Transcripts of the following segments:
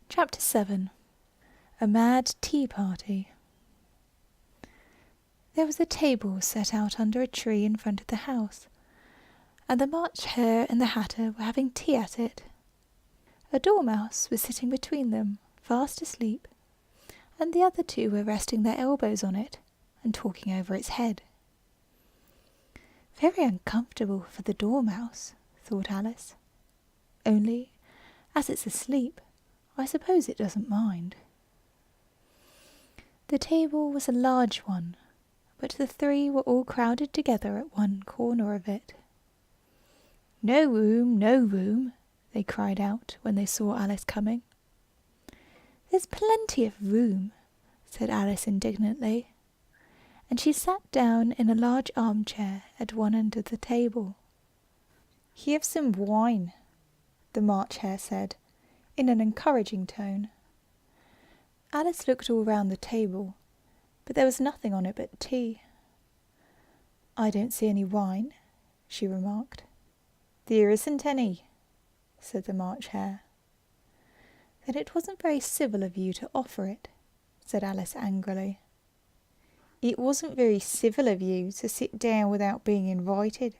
Chapter 7. A Mad Tea Party. There was a table set out under a tree in front of the house, and the March Hare and the Hatter were having tea at it. A dormouse was sitting between them, fast asleep, and the other two were resting their elbows on it and talking over its head. Very uncomfortable for the dormouse, thought Alice. Only, as it's asleep, I suppose it doesn't mind. The table was a large one, but the three were all crowded together at one corner of it. "No room, no room," they cried out when they saw Alice coming. "There's plenty of room," said Alice indignantly, and she sat down in a large armchair at one end of the table. "Have some wine," the March Hare said, in an encouraging tone. Alice looked all round the table, but there was nothing on it but tea. "I don't see any wine," she remarked. "There isn't any," said the March Hare. "Then it wasn't very civil of you to offer it," said Alice angrily. "It wasn't very civil of you to sit down without being invited,"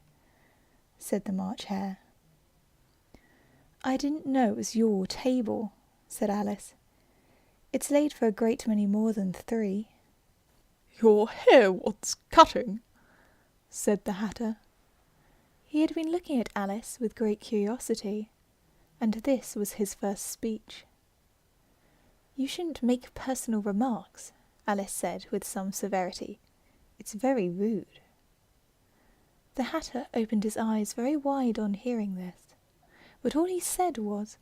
said the March Hare. "I didn't know it was your table," said Alice. "It's laid for a great many more than 3. "Your hair wants cutting," said the Hatter. He had been looking at Alice with great curiosity, and this was his first speech. "You shouldn't make personal remarks," Alice said with some severity. "It's very rude." The Hatter opened his eyes very wide on hearing this, but all he said was,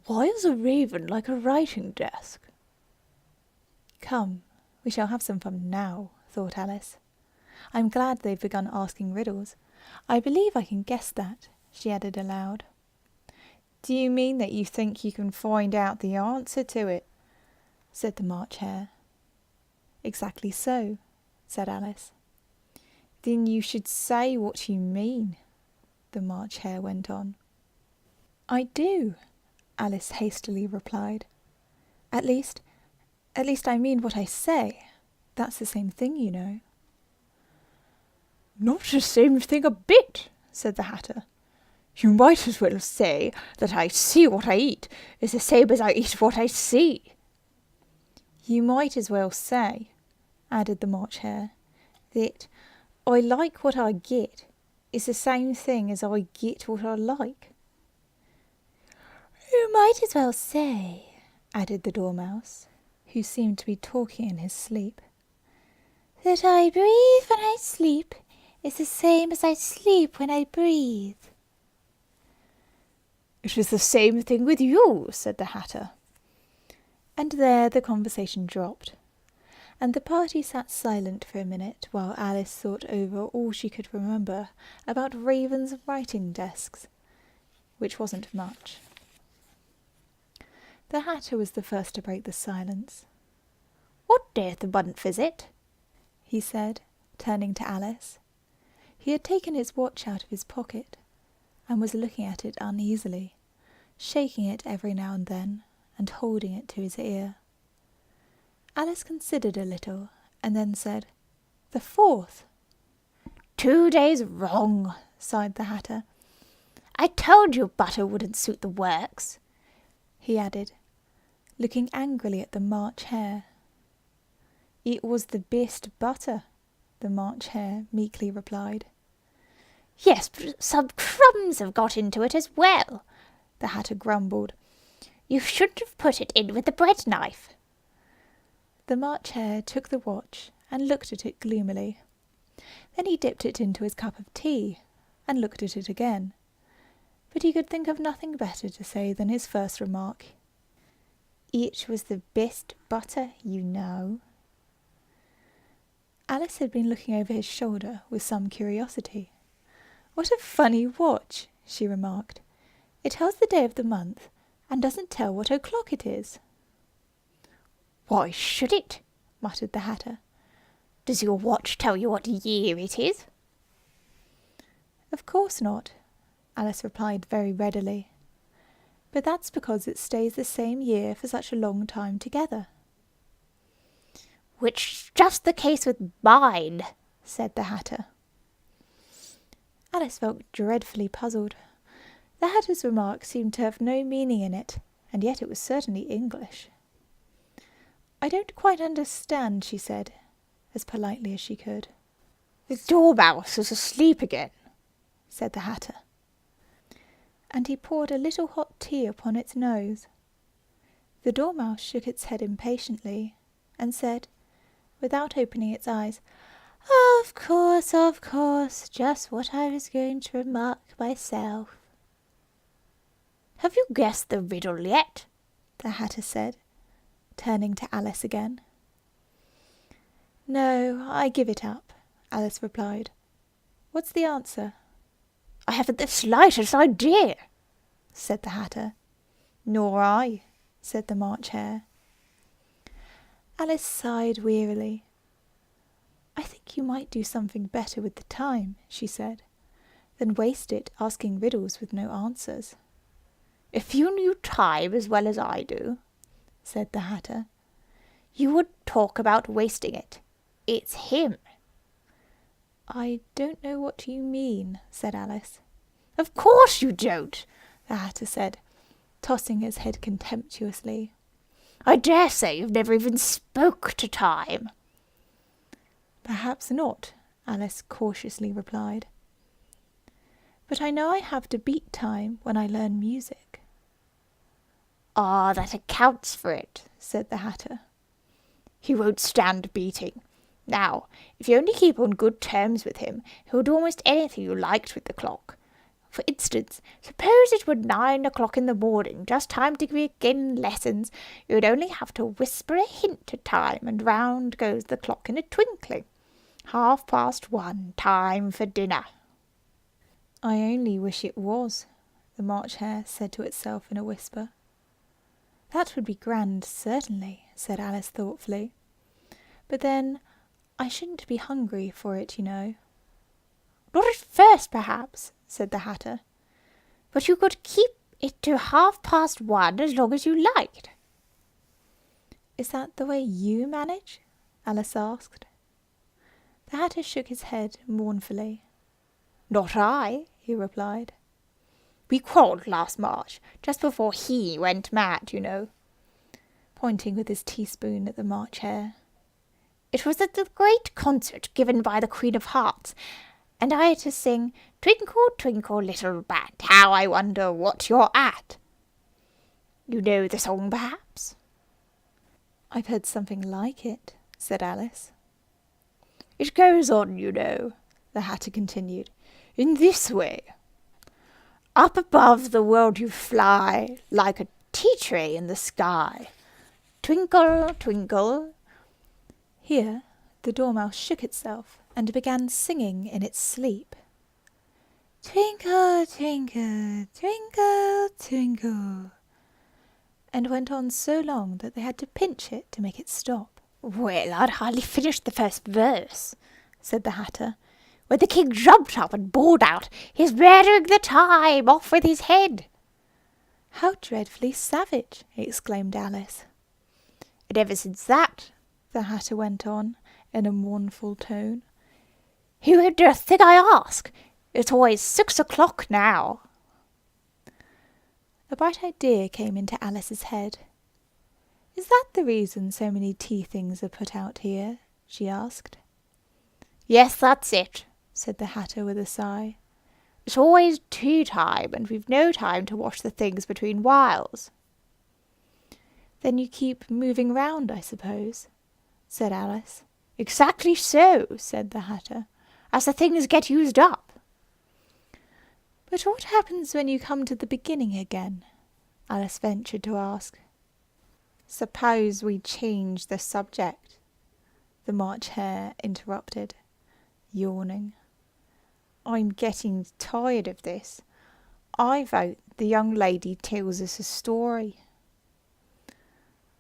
"Why is a raven like a writing desk?" "Come, we shall have some fun now," thought Alice. "I'm glad they've begun asking riddles. I believe I can guess that," she added aloud. "Do you mean that you think you can find out the answer to it?" said the March Hare. "Exactly so," said Alice. "Then you should say what you mean," the March Hare went on. "I do," Alice hastily replied. At least I mean what I say. That's the same thing, you know." "Not the same thing a bit," said the Hatter. "You might as well say that I see what I eat is the same as I eat what I see." "You might as well say," added the March Hare, "that I like what I get is the same thing as I get what I like." "You might as well say," added the Dormouse, who seemed to be talking in his sleep, "that I breathe when I sleep is the same as I sleep when I breathe." "It is the same thing with you," said the Hatter. And there the conversation dropped, and the party sat silent for a minute while Alice thought over all she could remember about ravens and writing desks, which wasn't much. The Hatter was the first to break the silence. "What day of the month is it?" he said, turning to Alice. He had taken his watch out of his pocket and was looking at it uneasily, shaking it every now and then and holding it to his ear. Alice considered a little and then said, "The 4th." "2 days wrong," sighed the Hatter. "I told you butter wouldn't suit the works," he added, looking angrily at the March Hare. "It was the best butter," the March Hare meekly replied. "Yes, but some crumbs have got into it as well," the Hatter grumbled. "You shouldn't have put it in with the bread knife." The March Hare took the watch and looked at it gloomily. Then he dipped it into his cup of tea and looked at it again, but he could think of nothing better to say than his first remark. "It was the best butter, you know." Alice had been looking over his shoulder with some curiosity. "What a funny watch," she remarked. "It tells the day of the month and doesn't tell what o'clock it is." "Why should it?" muttered the Hatter. "Does your watch tell you what year it is?" "Of course not," Alice replied very readily. But that's because it stays the same year for such a long time together. Which is just the case with mine, said the Hatter. Alice felt dreadfully puzzled. The Hatter's remark seemed to have no meaning in it, and yet it was certainly English. "I don't quite understand," she said, as politely as she could. "The dormouse is asleep again," said the Hatter. And he poured a little hot tea upon its nose. The Dormouse shook its head impatiently, and said, without opening its eyes, of course, just what I was going to remark myself." "Have you guessed the riddle yet?" the Hatter said, turning to Alice again. "No, I give it up," Alice replied. "What's the answer?" "I haven't the slightest idea," said the Hatter. "Nor I," said the March Hare. Alice sighed wearily. "I think you might do something better with the time," she said, "than waste it asking riddles with no answers." "If you knew time as well as I do," said the Hatter, "you would talk about wasting it. It's him." "I don't know what you mean," said Alice. "Of course you don't," the Hatter said, tossing his head contemptuously. "I dare say you've never even spoke to time." "Perhaps not," Alice cautiously replied. "But I know I have to beat time when I learn music." "Ah, that accounts for it," said the Hatter. "He won't stand beating. Now, if you only keep on good terms with him, he'll do almost anything you liked with the clock. For instance, suppose it were 9 o'clock in the morning, just time to begin lessons. You would only have to whisper a hint to time, and round goes the clock in a twinkling. 1:30, time for dinner." "I only wish it was," the March Hare said to itself in a whisper. "That would be grand, certainly," said Alice thoughtfully. "But then, I shouldn't be hungry for it, you know." "Not at first, perhaps," said the Hatter. "But you could keep it to 1:30 as long as you liked." "Is that the way you manage?" Alice asked. The Hatter shook his head mournfully. "Not I," he replied. "We quarrelled last March, just before he went mad, you know," pointing with his teaspoon at the March Hare. "It was at the great concert given by the Queen of Hearts, and I had to sing 'Twinkle, twinkle, little bat, how I wonder what you're at.' You know the song, perhaps?" "I've heard something like it," said Alice. "It goes on, you know," the Hatter continued, "in this way. Up above the world you fly, like a tea tray in the sky. Twinkle, twinkle." Here the Dormouse shook itself and began singing in its sleep. "Twinkle, twinkle, twinkle, twinkle," and went on so long that they had to pinch it to make it stop. "Well, I'd hardly finished the first verse," said the Hatter, "when the king jumped up and bawled out, 'He's murdering the time! Off with his head!'" "How dreadfully savage!" exclaimed Alice. "And ever since that," the Hatter went on, in a mournful tone, "he won't do a thing I ask. It's always 6 o'clock now." A bright idea came into Alice's head. "Is that the reason so many tea things are put out here?" she asked. "Yes, that's it," said the Hatter with a sigh. "It's always tea time, and we've no time to wash the things between whiles." "Then you keep moving round, I suppose?" said Alice. "Exactly so," said the Hatter, "as the things get used up." "But what happens when you come to the beginning again?" Alice ventured to ask. "Suppose we change the subject," the March Hare interrupted, yawning. "I'm getting tired of this. I vote the young lady tells us a story."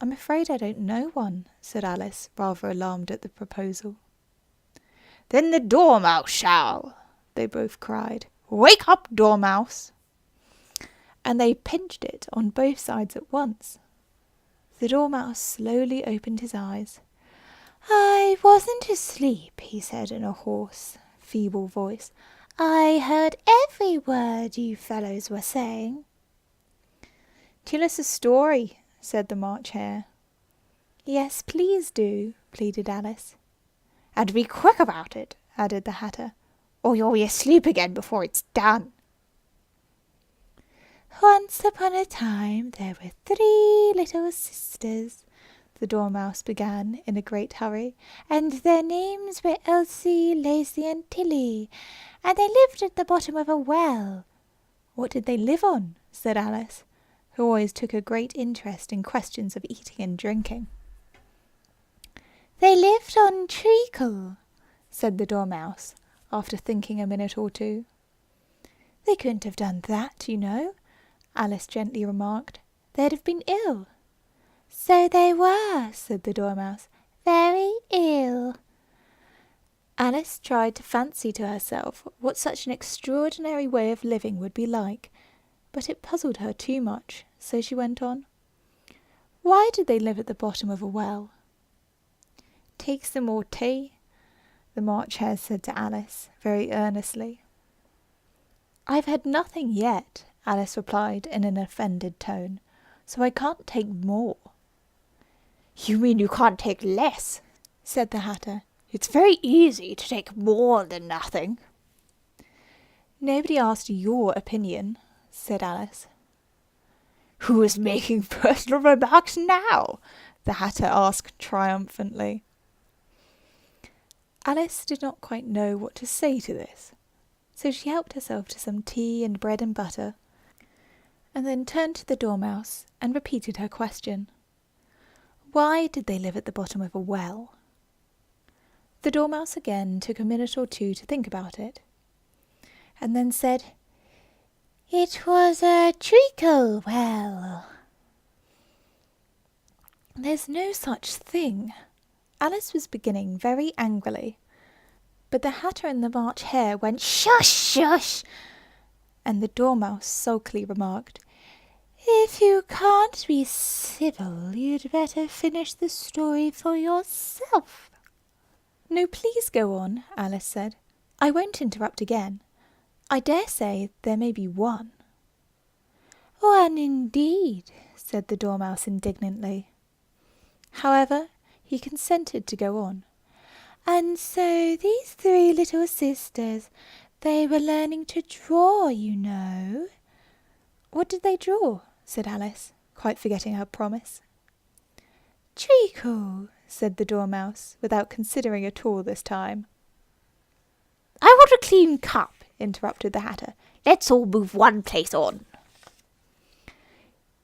"I'm afraid I don't know one," said Alice, rather alarmed at the proposal. "Then the Dormouse shall," they both cried. "Wake up, Dormouse!" and they pinched it on both sides at once. The Dormouse slowly opened his eyes. "I wasn't asleep," he said in a hoarse, feeble voice. "I heard every word you fellows were saying." "Tell us a story," said the March Hare. "Yes, please do," pleaded Alice. "And be quick about it," added the Hatter, "or you'll be asleep again before it's done." "Once upon a time there were 3 little sisters," the Dormouse began in a great hurry, "and their names were Elsie, Lacie, and Tilly, and they lived at the bottom of a well." "What did they live on?" said Alice, who always took a great interest in questions of eating and drinking. "They lived on treacle," said the Dormouse, after thinking a minute or two. "They couldn't have done that, you know," Alice gently remarked. "They'd have been ill." "So they were," said the Dormouse. "Very ill." Alice tried to fancy to herself what such an extraordinary way of living would be like, but it puzzled her too much, so she went on. "Why did they live at the bottom of a well?" "Take some more tea," the March Hare said to Alice, very earnestly. "I've had nothing yet," Alice replied in an offended tone, "so I can't take more." "You mean you can't take less," said the Hatter. "It's very easy to take more than nothing." "Nobody asked your opinion," said Alice. "Who is making personal remarks now?" the Hatter asked triumphantly. Alice did not quite know what to say to this, so she helped herself to some tea and bread and butter, and then turned to the Dormouse and repeated her question. Why did they live at the bottom of a well? The Dormouse again took a minute or two to think about it, and then said, "It was a treacle well." "There's no such thing." Alice was beginning very angrily, but the Hatter and the March Hare went, "Shush, shush!" and the Dormouse sulkily remarked, "If you can't be civil, you'd better finish the story for yourself." "No, please go on," Alice said. "I won't interrupt again. I dare say there may be one." "One indeed," said the Dormouse indignantly. However, he consented to go on. "And so these 3 little sisters, they were learning to draw, you know." "What did they draw?" said Alice, quite forgetting her promise. "Treacle," said the Dormouse, without considering at all this time. "I want a clean cup," interrupted the Hatter. "Let's all move one place on."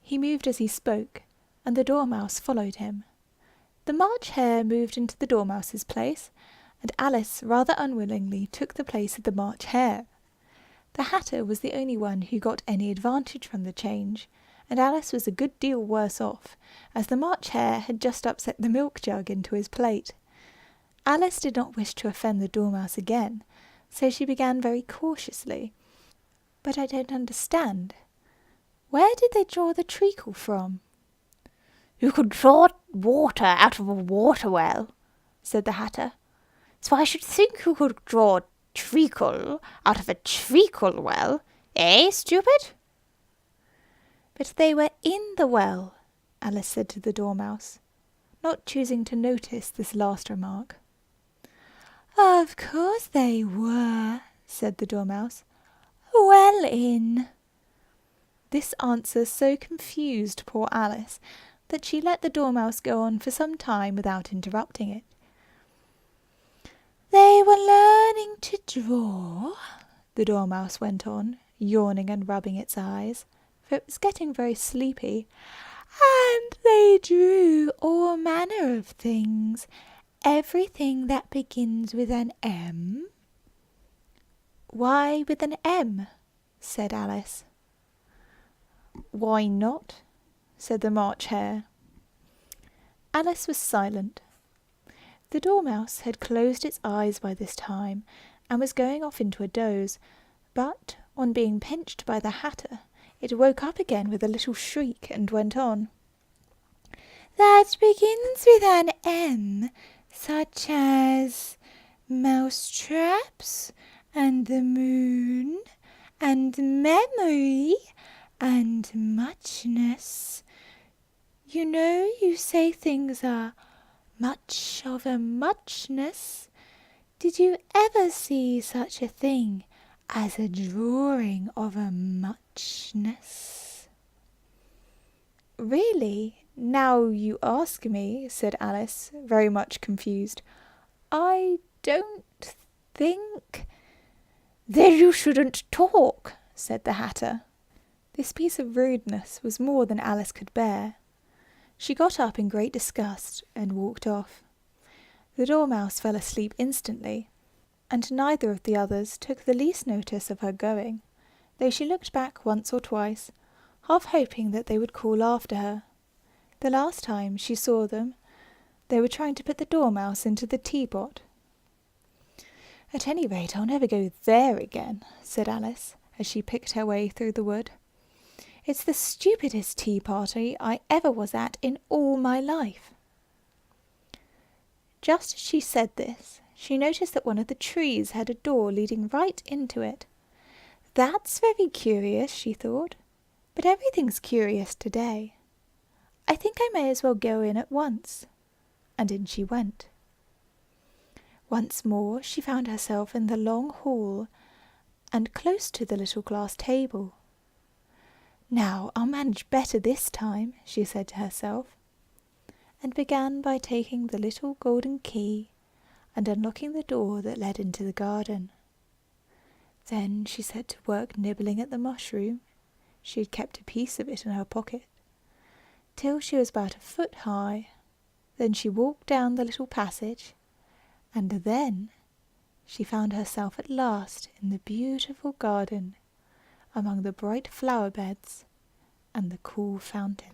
He moved as he spoke, and the Dormouse followed him. The March Hare moved into the Dormouse's place, and Alice rather unwillingly took the place of the March Hare. The Hatter was the only one who got any advantage from the change, and Alice was a good deal worse off, as the March Hare had just upset the milk jug into his plate. Alice did not wish to offend the Dormouse again, so she began very cautiously. "But I don't understand. Where did they draw the treacle from?" "You could draw water out of a water well," said the Hatter. "So I should think you could draw treacle out of a treacle well. Eh, stupid?" "But they were in the well," Alice said to the Dormouse, not choosing to notice this last remark. "Of course they were," said the Dormouse. "Well in." This answer so confused poor Alice that she let the Dormouse go on for some time without interrupting it. "They were learning to draw," the Dormouse went on, yawning and rubbing its eyes, for it was getting very sleepy, "and they drew all manner of things, everything that begins with an M." "Why with an M?" said Alice. "Why not?" said the March Hare. Alice was silent. The Dormouse had closed its eyes by this time, and was going off into a doze, but, on being pinched by the Hatter, It woke up again with a little shriek and went on. That begins with an M, such as mousetraps, and the moon, and memory, and muchness. You know, you say things are much of a muchness. Did you ever see such a thing as a drawing of a muchness? Really, now you ask me, said Alice, very much confused. I don't think... Then you shouldn't talk, said the Hatter. This piece of rudeness was more than Alice could bear. She got up in great disgust and walked off. The Dormouse fell asleep instantly, and neither of the others took the least notice of her going, though she looked back once or twice, half hoping that they would call after her. The last time she saw them, they were trying to put the Dormouse into the teapot. At any rate, I'll never go there again, said Alice, as she picked her way through the wood. It's the stupidest tea party I ever was at in all my life. Just as she said this, she noticed that one of the trees had a door leading right into it. That's very curious, she thought, but everything's curious today. I think I may as well go in at once. And in she went. Once more she found herself in the long hall, and close to the little glass table. Now I'll manage better this time, she said to herself, and began by taking the little golden key and unlocking the door that led into the garden. Then she set to work nibbling at the mushroom. She had kept a piece of it in her pocket, till she was about a foot high. Then she walked down the little passage, and then she found herself at last in the beautiful garden, among the bright flower beds and the cool fountain.